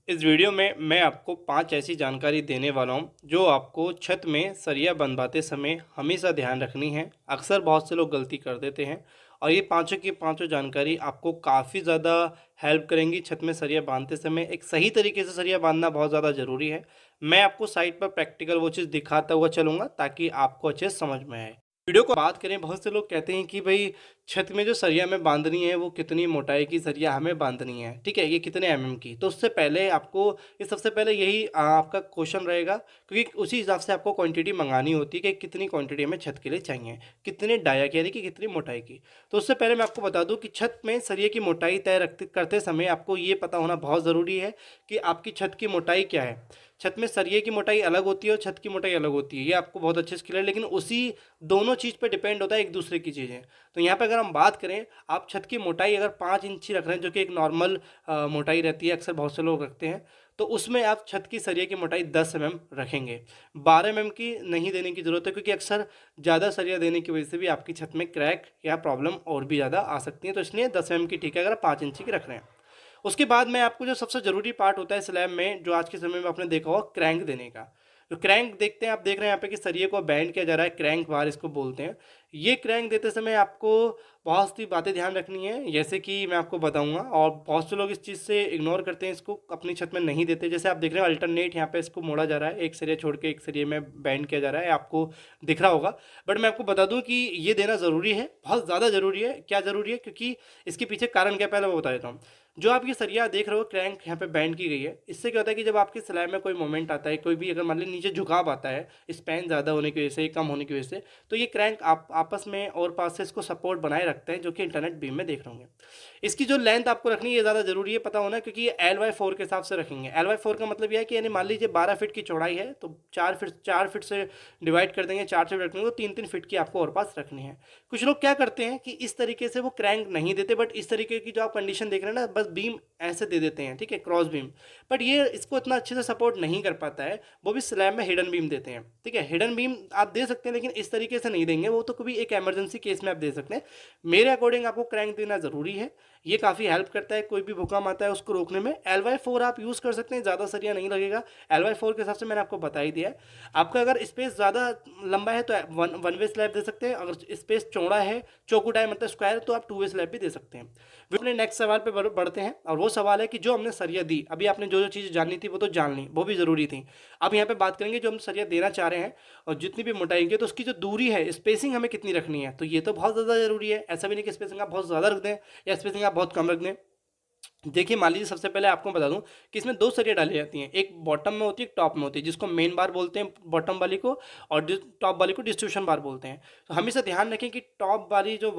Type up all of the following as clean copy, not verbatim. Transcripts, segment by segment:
इस वीडियो में मैं आपको 5 ऐसी जानकारी देने वाला हूँ जो आपको छत में सरिया बनवाते समय हमेशा ध्यान रखनी है। अक्सर बहुत से लोग गलती कर देते हैं और ये पाँचों की पाँचों जानकारी आपको काफ़ी ज़्यादा हेल्प करेंगी छत में सरिया बांधते समय। एक सही तरीके से सरिया बांधना बहुत ज़्यादा ज़रूरी है। मैं आपको साइट पर प्रैक्टिकल वो चीज़ दिखाता हुआ चलूँगा ताकि आपको अच्छे से समझ में आए। वीडियो को बात करें, बहुत से लोग कहते हैं कि भाई छत में जो सरिया हमें बांधनी है वो कितनी मोटाई की सरिया हमें बांधनी है, ठीक है, ये कितने एमएम की। तो उससे पहले आपको ये सबसे पहले यही आपका क्वेश्चन रहेगा, क्योंकि उसी हिसाब से आपको क्वांटिटी मंगानी होती है कि कितनी क्वांटिटी हमें छत के लिए चाहिए, कितने डाया की यानी कि कितनी मोटाई की। तो उससे पहले मैं आपको बता दूं कि छत में सरिये की मोटाई तय रखते करते समय आपको ये पता होना बहुत ज़रूरी है कि आपकी छत की मोटाई क्या है। छत में सरिये की मोटाई अलग होती है और छत की मोटाई अलग होती है, ये आपको बहुत अच्छे से क्लियर है, लेकिन उसी दोनों चीज़ पे डिपेंड होता है एक दूसरे की चीज़ें। तो यहाँ पे अगर हम बात करें, आप छत की मोटाई अगर 5 इंची रख रहे हैं जो कि एक नॉर्मल मोटाई रहती है, अक्सर बहुत से लोग रखते हैं, तो उसमें आप छत की सरिये की मोटाई 10 एमएम रखेंगे। 12 एमएम की नहीं देने की ज़रूरत है, क्योंकि अक्सर ज़्यादा सरिया देने की वजह से भी आपकी छत में क्रैक या प्रॉब्लम और भी ज़्यादा आ सकती है। तो इसलिए 10 एमएम की ठीक है अगर आप 5 इंची की रख रहे हैं। उसके बाद में आपको जो सबसे ज़रूरी पार्ट होता है स्लैब में, जो आज के समय में आपने देखा होगा, क्रैंक देने का। तो क्रैंक देखते हैं, आप देख रहे हैं यहाँ पे कि सरिये को बैंड किया जा रहा है, क्रैंक बार इसको बोलते हैं। ये क्रैंक देते समय आपको बहुत सी बातें ध्यान रखनी है, जैसे कि मैं आपको बताऊंगा। और बहुत से लोग इस चीज़ से इग्नोर करते हैं, इसको अपनी छत में नहीं देते। जैसे आप देख रहे हो अल्टरनेट यहाँ पे इसको मोड़ा जा रहा है, एक सरिया छोड़ के एक सरिये में बैंड किया जा रहा है, आपको दिख रहा होगा। बट मैं आपको बता दूं कि ये देना ज़रूरी है, बहुत ज़्यादा ज़रूरी है। क्या ज़रूरी है, क्योंकि इसके पीछे कारण क्या, पहले मैं बता देता हूँ। जो आप ये सरिया देख रहे हो क्रैंक यहाँ पे बैंड की गई है, इससे क्या होता है कि जब आपके स्लैब में कोई मोमेंट आता है, कोई भी अगर मान लीजिए नीचे झुकाव आता है स्पैन ज़्यादा होने की वजह से, कम होने की वजह से, तो ये क्रैंक आप आपस में और पास से इसको सपोर्ट बनाए रखते हैं, जो कि इंटरनेट बीम में देख रहे होंगे। इसकी जो लेंथ आपको रखनी है ये ज़्यादा जरूरी है पता होना, क्योंकि ये LY4 के हिसाब से रखेंगे। LY4 का मतलब यह है कि यानी मान लीजिए 12 फीट की चौड़ाई है, तो 4 फीट से डिवाइड कर देंगे, 4 से रखेंगे, तो 3-3 फीट की आपको और पास रखनी है। कुछ लोग क्या करते हैं कि इस तरीके से वो क्रैंक नहीं देते, बट इस तरीके की जो आप कंडीशन देख रहे हैं ना, बस बीम ऐसे दे देते हैं, ठीक है, क्रॉस बीम। बट ये इसको इतना अच्छे से सपोर्ट नहीं कर पाता है, वो भी स्लैब में हिडन बीम देते हैं, ठीक है। हिडन बीम आप दे सकते हैं, लेकिन इस तरीके से नहीं देंगे, वो तो कभी एक इमरजेंसी केस में आप दे सकते हैं। मेरे अकॉर्डिंग आपको क्रैंक देना ज़रूरी है, ये काफ़ी हेल्प करता है, कोई भी भूकंप आता है उसको रोकने में। LY4 आप यूज़ कर सकते हैं, ज़्यादा सरिया नहीं लगेगा। LY4 के हिसाब से मैंने आपको बता ही दिया है। आपका अगर स्पेस ज़्यादा लंबा है तो वन वे स्लैब दे सकते हैं, अगर स्पेस चौड़ा है, चौकुटाई मतलब स्क्वायर, तो आप 2 वे स्लैब भी दे सकते हैं। वे अपने नेक्स्ट सवाल पे बढ़ते हैं, और वो सवाल है कि जो हमने सरिया दी, अभी आपने जो जो चीज़ जाननी थी वो तो जान ली, वो भी ज़रूरी थी। अब यहाँ पे बात करेंगे जो हम सरिया देना चाह रहे हैं और जितनी भी मोटाई की, तो उसकी जो दूरी है, स्पेसिंग हमें कितनी रखनी है, तो ये तो बहुत ज़्यादा ज़रूरी है। ऐसा भी नहीं कि स्पेसिंग आप बहुत ज़्यादा रख दें या स्पेसिंग आप बहुत कम रख दें। देखिए, मान लीजिए सबसे पहले आपको बता दूं कि इसमें 2 सरिया डाली जाती हैं, एक बॉटम में होती है, एक टॉप में होती है, जिसको मेन बार बोलते हैं बॉटम वाली को, और टॉप वाली को डिस्ट्रीब्यूशन बार बोलते हैं। तो हमेशा ध्यान रखें कि टॉप वाली जो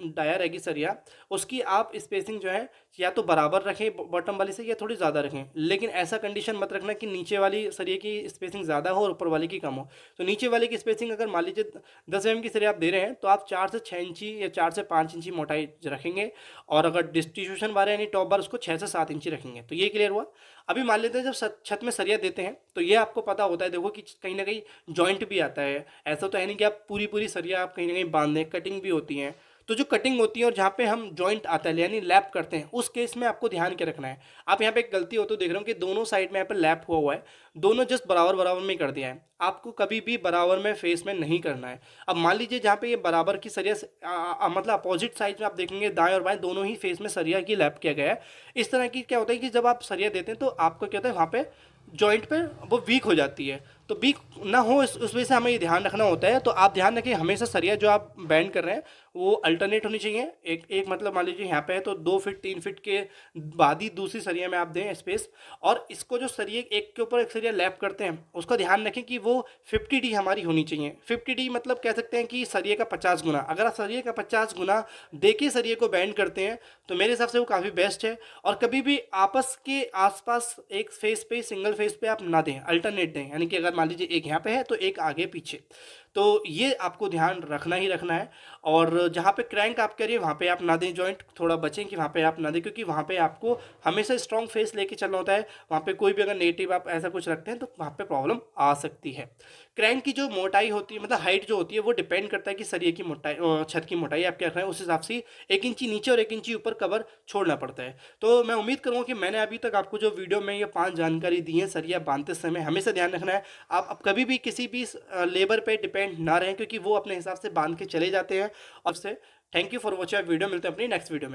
डाया रहेगी सरिया, उसकी आप स्पेसिंग जो है या तो बराबर रखें बॉटम वाली से, या थोड़ी ज़्यादा रखें। लेकिन ऐसा कंडीशन मत रखना कि नीचे वाली सरिया की स्पेसिंग ज़्यादा हो और ऊपर वाली की कम हो। तो नीचे वाले की स्पेसिंग अगर मान लीजिए 10 mm की सरिया आप दे रहे हैं, तो आप 4 से 6 इंची या 4 से 5 इंची मोटाई रखेंगे, और अगर डिस्ट्रीब्यूशन बार यानी टॉप बार, उसको 6 से 7 इंची रखेंगे। तो ये क्लियर हुआ। अभी मान लेते हैं जब छत में सरिया देते हैं, तो ये आपको पता होता है, देखो कि कहीं ना कहीं जॉइंट भी आता है। ऐसा तो है नहीं कि आप पूरी पूरी सरिया आप कहीं ना कहीं बांध दें, कटिंग भी होती है। तो जो कटिंग होती है और जहाँ पे हम जॉइंट आता है यानी लैप करते हैं, उस केस में आपको ध्यान क्या रखना है। आप यहाँ पे एक गलती होती है, देख रहे हो कि दोनों साइड में यहाँ पे लैप हुआ है, दोनों जस्ट बराबर बराबर में कर दिया है। आपको कभी भी बराबर में फेस में नहीं करना है। अब मान लीजिए जहाँ पे ये बराबर की सरिया मतलब अपोजिट साइड में आप देखेंगे, दाएं और बाएं दोनों ही फेस में सरिया की लैप किया गया है। इस तरह की क्या होता है कि जब आप सरिया देते हैं तो आपको क्या होता है, वहाँ पे जॉइंट पे वो वीक हो जाती है। तो वीक ना हो उस वजह से हमें ये ध्यान रखना होता है। तो आप ध्यान रखें, हमेशा सरिया जो आप बैंड कर रहे हैं वो अल्टरनेट होनी चाहिए। एक एक मतलब मान लीजिए यहाँ पे है तो 2 फीट 3 फीट के बाद ही दूसरी सरिया में आप दें स्पेस। और इसको जो सरिये एक के ऊपर एक सरिया लैप करते हैं, उसका ध्यान रखें कि वो 50D हमारी होनी चाहिए। 50D मतलब कह सकते हैं कि सरिये का 50 गुना। अगर आप सरिये का 50 गुना दे के सरिये को बैंड करते हैं तो मेरे हिसाब से वो काफ़ी बेस्ट है। और कभी भी आपस के आसपास एक फेस पे, सिंगल फेस पे आप ना दें, अल्टरनेट दें। यानी कि अगर मान लीजिए एक यहाँ पे है तो एक आगे पीछे। तो ये आपको ध्यान रखना ही रखना है। और जहाँ पे क्रैंक आप करिए वहाँ पे आप ना दें जॉइंट, थोड़ा बचें कि वहाँ पे आप ना दें, क्योंकि वहाँ पे आपको हमेशा स्ट्रॉन्ग फेस लेके चलना होता है। वहाँ पे कोई भी अगर नेगेटिव आप ऐसा कुछ रखते हैं तो वहाँ पे प्रॉब्लम आ सकती है। क्रैंक की जो मोटाई होती है, मतलब हाइट जो होती है, वो डिपेंड करता है कि सरिये की मोटाई, छत की मोटाई आप क्या रख रहे हैं, उस हिसाब से 1 इंची नीचे और 1 इंची ऊपर कवर छोड़ना पड़ता है। तो मैं उम्मीद करूँगा कि मैंने अभी तक आपको जो वीडियो में ये 5 जानकारी दी है सरिया बांधते समय हमेशा ध्यान रखना है। आप अब कभी भी किसी भी लेबर पे डिपेंड ना रहें, क्योंकि वो अपने हिसाब से बांध के चले जाते हैं। और से thank you for watching video, मिलते हैं अपनी नेक्स्ट वीडियो में।